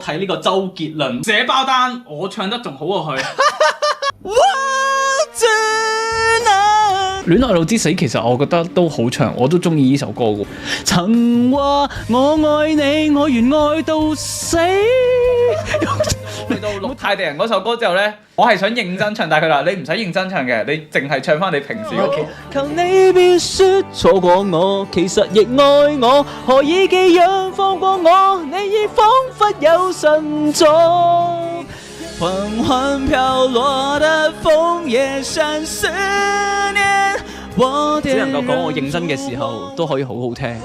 睇呢個周杰倫寫包單，我唱得仲好過佢。戀愛腦之死其實我覺得都好長，我都中意呢首歌嘅。曾話我愛你，我願愛到死。去到錄泰地人嗰首歌之後呢，我係想認真唱，但係佢話你唔使認真唱嘅，你淨係唱翻你平時嗰個。求你別說錯過我，其實亦愛我，何以寄養放過我？你已彷彿有神助。緩緩飄落的楓葉像思念。只能夠講我認真嘅時候都可以好好聽。